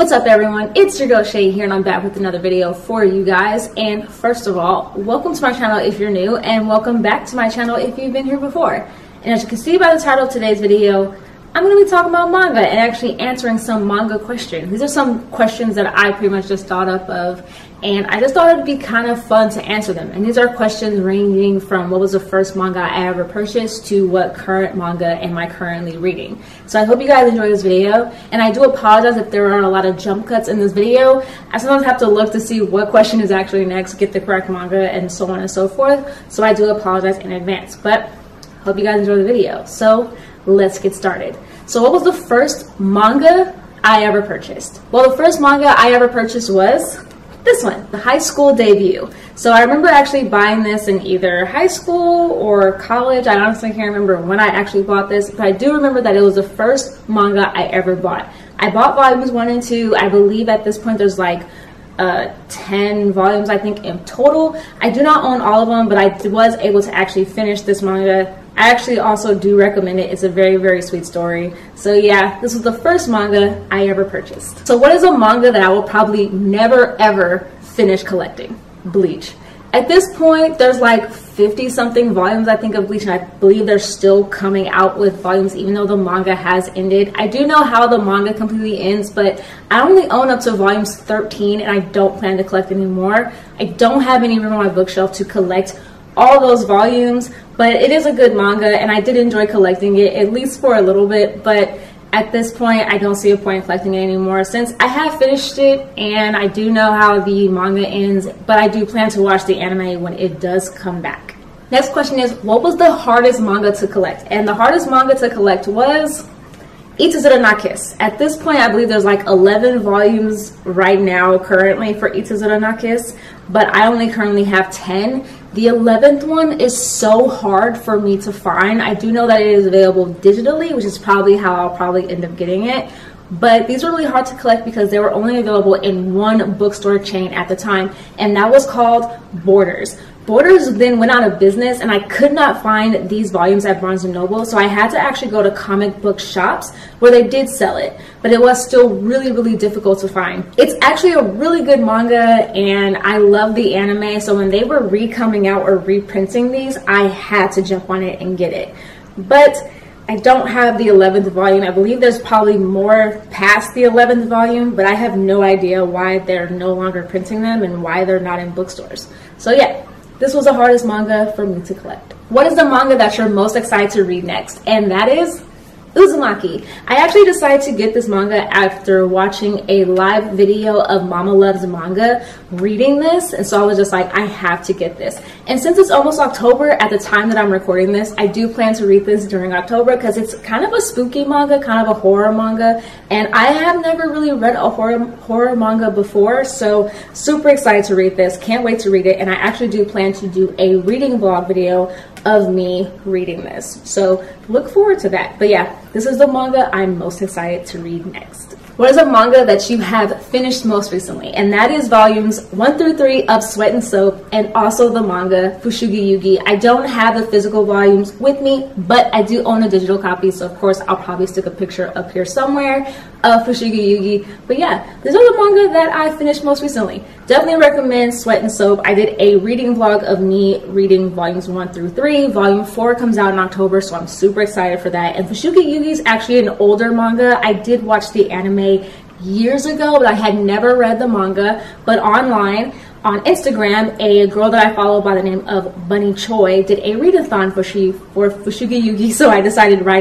What's up everyone, it's your girl Shay here and I'm back with another video for you guys. And first of all, welcome to my channel if you're new and welcome back to my channel if you've been here before. And as you can see by the title of today's video, I'm going to be talking about manga and actually answering some manga questions. These are some questions that I pretty much just thought up of and I just thought it'd be kind of fun to answer them. And these are questions ranging from what was the first manga I ever purchased to what current manga am I currently reading. So I hope you guys enjoy this video, and I do apologize if there are a lot of jump cuts in this video. I sometimes have to look to see what question is actually next, get the correct manga, and so on and so forth. So I do apologize in advance, but hope you guys enjoy the video. So let's get started. So what was the first manga I ever purchased? Well, the first manga I ever purchased was this one, the high school debut. So I remember actually buying this in either high school or college. I honestly can't remember when I actually bought this, but I do remember that it was the first manga I ever bought. I bought volumes 1 and 2. I believe at this point there's like 10 volumes I think in total. I do not own all of them, but I was able to actually finish this manga. I actually also do recommend it. It's a very, very sweet story. So yeah, this was the first manga I ever purchased. So what is a manga that I will probably never ever finish collecting? Bleach. At this point, there's like 50 something volumes I think of Bleach, and I believe they're still coming out with volumes even though the manga has ended. I do know how the manga completely ends, but I only own up to volumes 13 and I don't plan to collect anymore. I don't have any room on my bookshelf to collect all those volumes, but it is a good manga and I did enjoy collecting it, at least for a little bit. But at this point I don't see a point in collecting it anymore since I have finished it and I do know how the manga ends, but I do plan to watch the anime when it does come back. Next question is, what was the hardest manga to collect? And the hardest manga to collect was Itazura na Kiss. At this point I believe there's like 11 volumes right now currently for Itazura na Kiss, but I only currently have 10. The 11th one is so hard for me to find. I do know that it is available digitally, which is probably how I'll probably end up getting it. But these were really hard to collect because they were only available in one bookstore chain at the time, and that was called Borders. Borders then went out of business and I could not find these volumes at Barnes & Noble, so I had to actually go to comic book shops where they did sell it, but it was still really, really difficult to find. It's actually a really good manga and I love the anime, so when they were re-coming out or reprinting these, I had to jump on it and get it. But I don't have the 11th volume. I believe there's probably more past the 11th volume, but I have no idea why they're no longer printing them and why they're not in bookstores. So yeah, this was the hardest manga for me to collect. What is the manga that you're most excited to read next? And that is Uzumaki. I actually decided to get this manga after watching a live video of Mama Loves Manga reading this, and so I was just like, I have to get this. And since it's almost October at the time that I'm recording this, I do plan to read this during October because it's kind of a spooky manga, kind of a horror manga, and I have never really read a horror manga before, so super excited to read this. Can't wait to read it, and I actually do plan to do a reading vlog video of me reading this, so look forward to that. But yeah, this is the manga I'm most excited to read next. What is a manga that you have finished most recently? And that is volumes 1 through 3 of Sweat and Soap, and also the manga Fushigi Yugi. I don't have the physical volumes with me, but I do own a digital copy, so of course I'll probably stick a picture up here somewhere of Fushigi Yugi. But yeah, these are the manga that I finished most recently. Definitely recommend Sweat and Soap. I did a reading vlog of me reading volumes 1 through 3. Volume 4 comes out in October, so I'm super excited for that. And Fushigi Yugi is actually an older manga. I did watch the anime years ago, but I had never read the manga. But online, on Instagram, a girl that I follow by the name of Bunny Choi did a readathon for Fushigi Yugi, so I decided why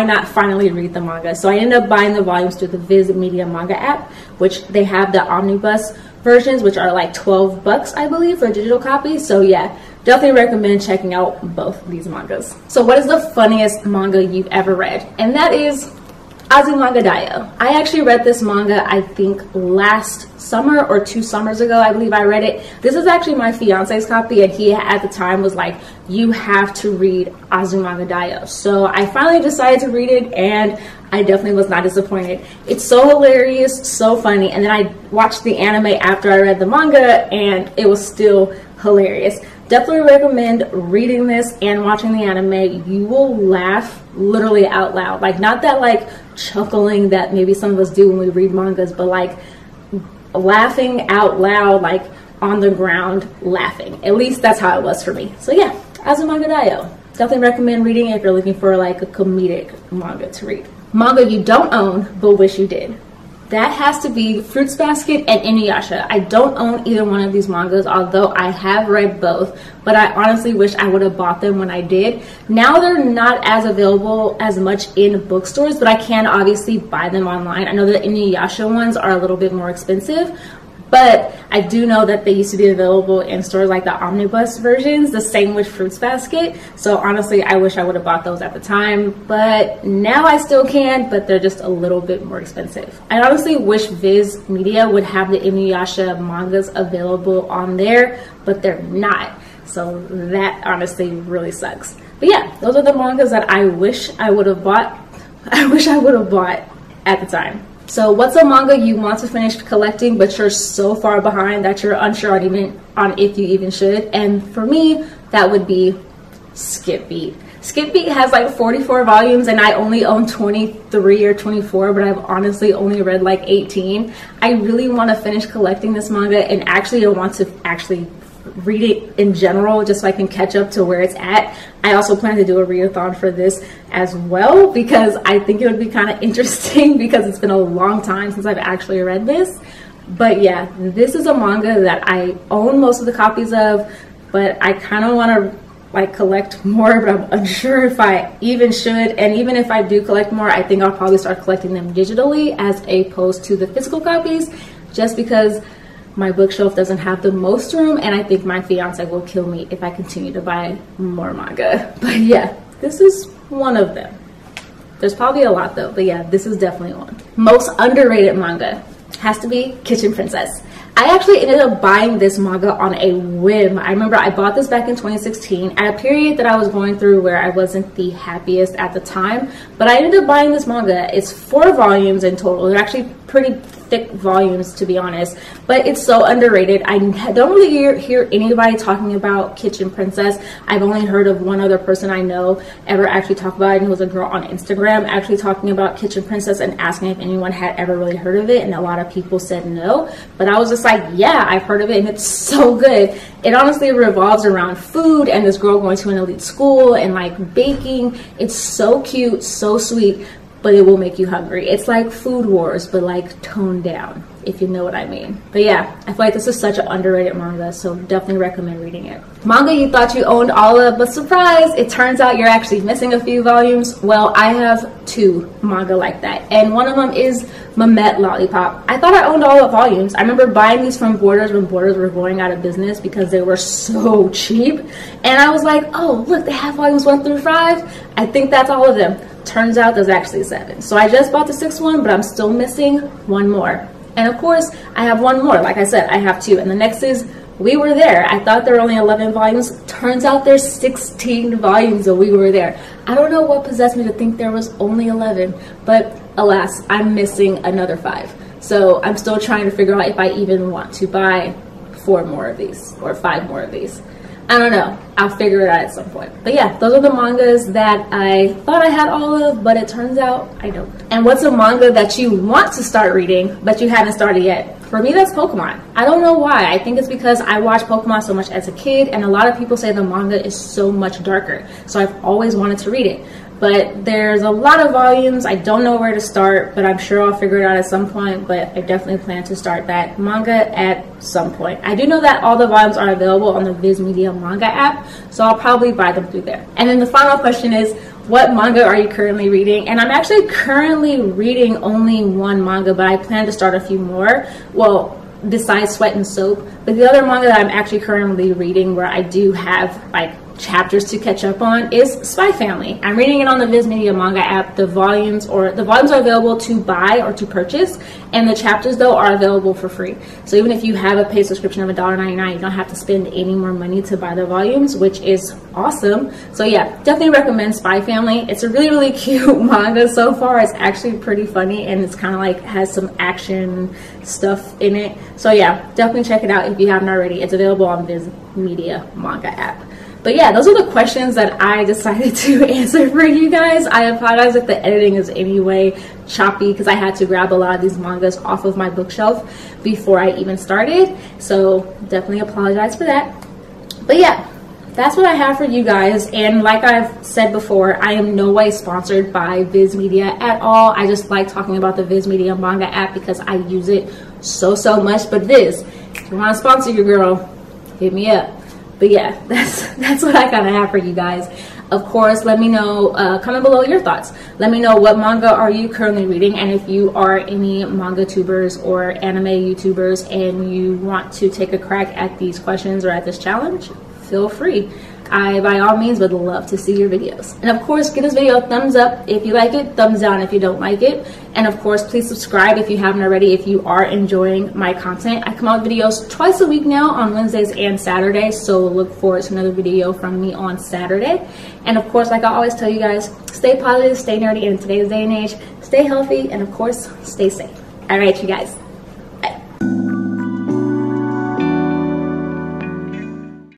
not finally read the manga. So I ended up buying the volumes through the Viz Media manga app, which they have the omnibus versions, which are like 12 bucks I believe for a digital copy. So yeah, definitely recommend checking out both these mangas. So what is the funniest manga you've ever read? And that is Azumanga Daioh. I actually read this manga I think last summer or 2 summers ago, I believe I read it. This is actually my fiance's copy, and he at the time was like, you have to read Azumanga Daioh. So I finally decided to read it and I definitely was not disappointed. It's so hilarious, so funny, and then I watched the anime after I read the manga and it was still hilarious. definitely recommend reading this and watching the anime. You will laugh literally out loud. Like, not that like chuckling that maybe some of us do when we read mangas, but like laughing out loud, like on the ground laughing. At least that's how it was for me. So yeah, Azumanga Daioh. Definitely recommend reading it if you're looking for like a comedic manga to read. Manga you don't own but wish you did. That has to be Fruits Basket and Inuyasha. I don't own either one of these mangas, although I have read both, but I honestly wish I would have bought them when I did. Now they're not as available as much in bookstores, but I can obviously buy them online. I know the Inuyasha ones are a little bit more expensive, but I do know that they used to be available in stores like the omnibus versions, the same with Fruits Basket. So honestly, I wish I would have bought those at the time, but now I still can, but they're just a little bit more expensive. I honestly wish Viz Media would have the Inuyasha mangas available on there, but they're not. So that honestly really sucks. But yeah, those are the mangas that I wish I would have bought. I wish I would have bought at the time. So what's a manga you want to finish collecting but you're so far behind that you're unsure on if you even should? And for me, that would be Skip Beat. Skip Beat has like 44 volumes and I only own 23 or 24, but I've honestly only read like 18. I really want to finish collecting this manga, and actually I want to actually read it in general just so I can catch up to where it's at. I also plan to do a readathon for this as well because I think it would be kind of interesting because it's been a long time since I've actually read this. But yeah, this is a manga that I own most of the copies of, but I kind of want to like collect more, but I'm unsure if I even should. And even if I do collect more, I think I'll probably start collecting them digitally as opposed to the physical copies, just because my bookshelf doesn't have the most room, and I think my fiance will kill me if I continue to buy more manga. But yeah, this is one of them. There's probably a lot though, but yeah, this is definitely one. Most underrated manga has to be Kitchen Princess. I actually ended up buying this manga on a whim. I remember I bought this back in 2016 at a period that I was going through where I wasn't the happiest at the time, but I ended up buying this manga. It's 4 volumes in total. They're actually pretty thick volumes, to be honest, but it's so underrated. I don't really hear anybody talking about Kitchen Princess. I've only heard of one other person I know ever actually talk about it, and it was a girl on Instagram actually talking about Kitchen Princess and asking if anyone had ever really heard of it, and a lot of people said no, but I was just like, yeah, I've heard of it and it's so good. It honestly revolves around food and this girl going to an elite school and like baking. It's so cute, so sweet, but it will make you hungry. It's like Food Wars, but like toned down, if you know what I mean. But yeah, I feel like this is such an underrated manga, so definitely recommend reading it. Manga you thought you owned all of, but surprise, it turns out you're actually missing a few volumes. Well, I have 2 manga like that, and one of them is Mamet Lollipop. I thought I owned all the volumes. I remember buying these from Borders when Borders were going out of business because they were so cheap, and I was like, oh look, they have volumes 1 through 5. I think that's all of them. Turns out there's actually 7. So I just bought the 6th one, but I'm still missing 1 more. And of course, I have 1 more. Like I said, I have 2. And the next is We Were There. I thought there were only 11 volumes. Turns out there's 16 volumes of We Were There. I don't know what possessed me to think there was only 11, but alas, I'm missing another 5. So I'm still trying to figure out if I even want to buy 4 more of these or 5 more of these. I don't know. I'll figure it out at some point. But yeah, those are the mangas that I thought I had all of, but it turns out I don't. And what's a manga that you want to start reading, but you haven't started yet? For me, that's Pokemon. I don't know why. I think it's because I watched Pokemon so much as a kid, and a lot of people say the manga is so much darker. So I've always wanted to read it. But there's a lot of volumes. I don't know where to start, but I'm sure I'll figure it out at some point. But I definitely plan to start that manga at some point. I do know that all the volumes are available on the Viz Media manga app, so I'll probably buy them through there. And then the final question is, what manga are you currently reading? And I'm actually currently reading only 1 manga, but I plan to start a few more. Well, besides Sweat and Soap. But the other manga that I'm actually currently reading, where I do have like chapters to catch up on is Spy Family. I'm reading it on the Viz Media Manga app. The volumes are available to buy or to purchase, and the chapters though are available for free. So even if you have a paid subscription of $1.99, you don't have to spend any more money to buy the volumes, which is awesome. So yeah, definitely recommend Spy Family. It's a really, really cute manga so far. It's actually pretty funny, and it's kind of like has some action stuff in it. So yeah, definitely check it out if you haven't already. It's available on Viz Media Manga app. But yeah, those are the questions that I decided to answer for you guys. I apologize if the editing is anyway choppy because I had to grab a lot of these mangas off of my bookshelf before I even started. So definitely apologize for that. But yeah, that's what I have for you guys. And like I've said before, I am no way sponsored by Viz Media at all. I just like talking about the Viz Media Manga app because I use it so much. But Viz, if you want to sponsor your girl, hit me up. But yeah, that's what I kind of have for you guys. Of course, let me know, comment below your thoughts. Let me know what manga are you currently reading, and if you are any manga tubers or anime YouTubers and you want to take a crack at these questions or at this challenge, feel free. I, by all means, would love to see your videos. And of course, give this video a thumbs up if you like it, thumbs down if you don't like it. And of course, please subscribe if you haven't already, if you are enjoying my content. I come out with videos twice a week now on Wednesdays and Saturdays, so look forward to another video from me on Saturday. And of course, like I always tell you guys, stay positive, stay nerdy, and in today's day and age, stay healthy, and of course, stay safe. All right, you guys.